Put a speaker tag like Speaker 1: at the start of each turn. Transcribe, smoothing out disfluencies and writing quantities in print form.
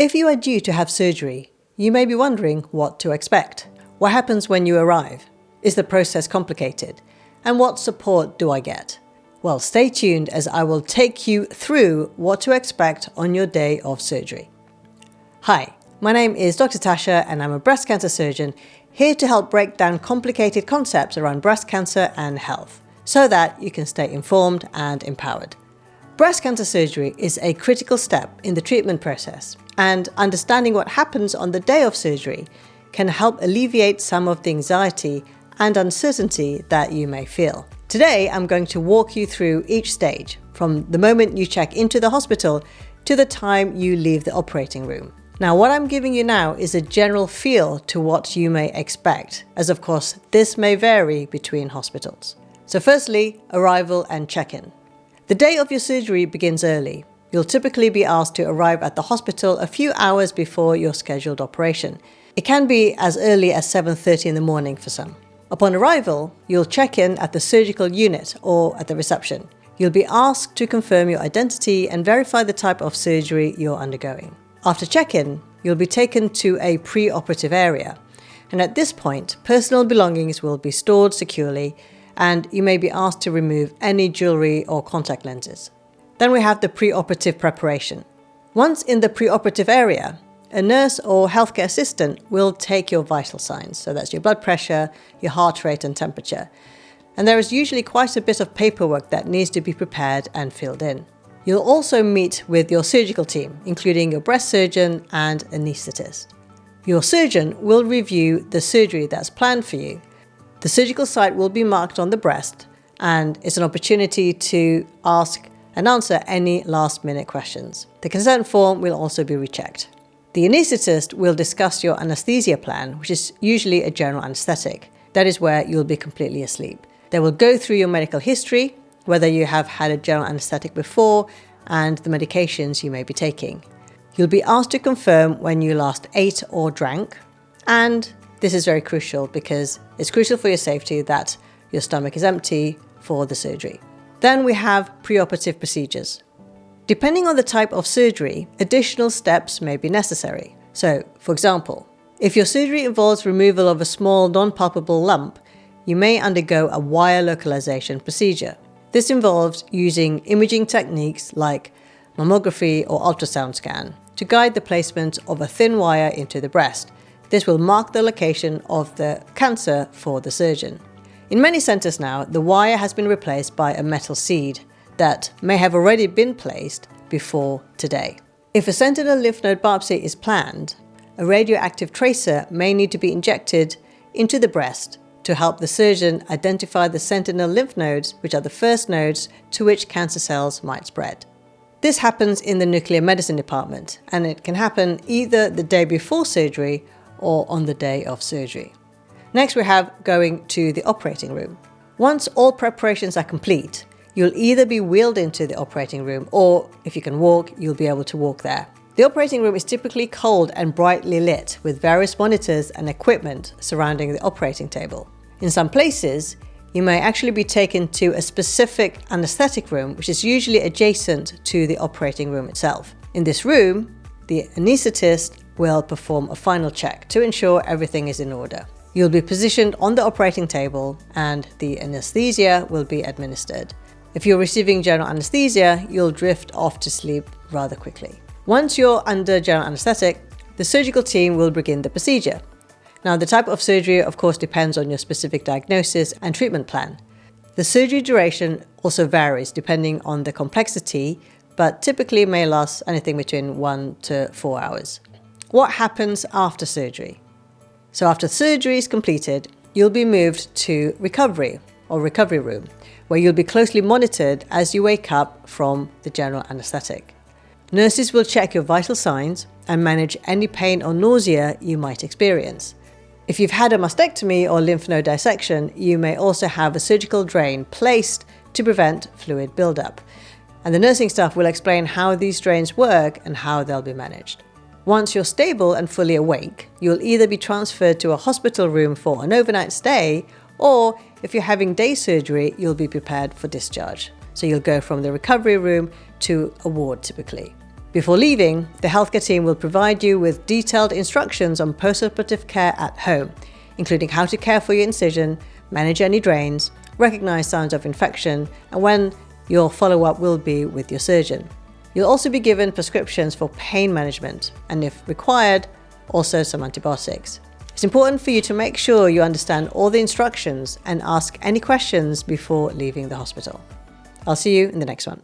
Speaker 1: If you are due to have surgery, you may be wondering what to expect. What happens when you arrive? Is the process complicated? And what support do I get? Well, stay tuned as I will take you through what to expect on your day of surgery. Hi, my name is Dr. Tasha and I'm a breast cancer surgeon here to help break down complicated concepts around breast cancer and health so that you can stay informed and empowered. Breast cancer surgery is a critical step in the treatment process, and understanding what happens on the day of surgery can help alleviate some of the anxiety and uncertainty that you may feel. Today, I'm going to walk you through each stage, from the moment you check into the hospital to the time you leave the operating room. Now, what I'm giving you now is a general feel to what you may expect, as of course, this may vary between hospitals. So firstly, arrival and check-in. The day of your surgery begins early. You'll typically be asked to arrive at the hospital a few hours before your scheduled operation. It can be as early as 7:30 in the morning for some. Upon arrival, you'll check in at the surgical unit or at the reception. You'll be asked to confirm your identity and verify the type of surgery you're undergoing. After check-in, you'll be taken to a pre-operative area. And at this point, personal belongings will be stored securely, and you may be asked to remove any jewelry or contact lenses. Then we have the pre-operative preparation. Once in the pre-operative area, a nurse or healthcare assistant will take your vital signs. So that's your blood pressure, your heart rate and temperature. And there is usually quite a bit of paperwork that needs to be prepared and filled in. You'll also meet with your surgical team, including your breast surgeon and anaesthetist. Your surgeon will review the surgery that's planned for you. The surgical site will be marked on the breast, and it's an opportunity to ask and answer any last-minute questions. The consent form will also be rechecked. The anaesthetist will discuss your anesthesia plan, which is usually a general anesthetic. That is where you'll be completely asleep. They will go through your medical history, whether you have had a general anesthetic before, and the medications you may be taking. You'll be asked to confirm when you last ate or drank, and this is very crucial because it's crucial for your safety that your stomach is empty for the surgery. Then we have preoperative procedures. Depending on the type of surgery, additional steps may be necessary. So, for example, if your surgery involves removal of a small non-palpable lump, you may undergo a wire localization procedure. This involves using imaging techniques like mammography or ultrasound scan to guide the placement of a thin wire into the breast. This will mark the location of the cancer for the surgeon. In many centers now, the wire has been replaced by a metal seed that may have already been placed before today. If a sentinel lymph node biopsy is planned, a radioactive tracer may need to be injected into the breast to help the surgeon identify the sentinel lymph nodes, which are the first nodes to which cancer cells might spread. This happens in the nuclear medicine department, and it can happen either the day before surgery or on the day of surgery. Next, we have going to the operating room. Once all preparations are complete, you'll either be wheeled into the operating room, or if you can walk, you'll be able to walk there. The operating room is typically cold and brightly lit with various monitors and equipment surrounding the operating table. In some places, you may actually be taken to a specific anesthetic room, which is usually adjacent to the operating room itself. In this room, the anaesthetist will perform a final check to ensure everything is in order. You'll be positioned on the operating table and the anesthesia will be administered. If you're receiving general anesthesia, you'll drift off to sleep rather quickly. Once you're under general anesthetic, the surgical team will begin the procedure. Now, the type of surgery, of course, depends on your specific diagnosis and treatment plan. The surgery duration also varies depending on the complexity, but typically may last anything between 1 to 4 hours. What happens after surgery? So after surgery is completed, you'll be moved to recovery or recovery room, where you'll be closely monitored as you wake up from the general anesthetic. Nurses will check your vital signs and manage any pain or nausea you might experience. If you've had a mastectomy or lymph node dissection, you may also have a surgical drain placed to prevent fluid buildup. And the nursing staff will explain how these drains work and how they'll be managed. Once you're stable and fully awake, you'll either be transferred to a hospital room for an overnight stay, or if you're having day surgery, you'll be prepared for discharge. So you'll go from the recovery room to a ward typically. Before leaving, the healthcare team will provide you with detailed instructions on post-operative care at home, including how to care for your incision, manage any drains, recognize signs of infection, and when your follow-up will be with your surgeon. You'll also be given prescriptions for pain management, and if required, also some antibiotics. It's important for you to make sure you understand all the instructions and ask any questions before leaving the hospital. I'll see you in the next one.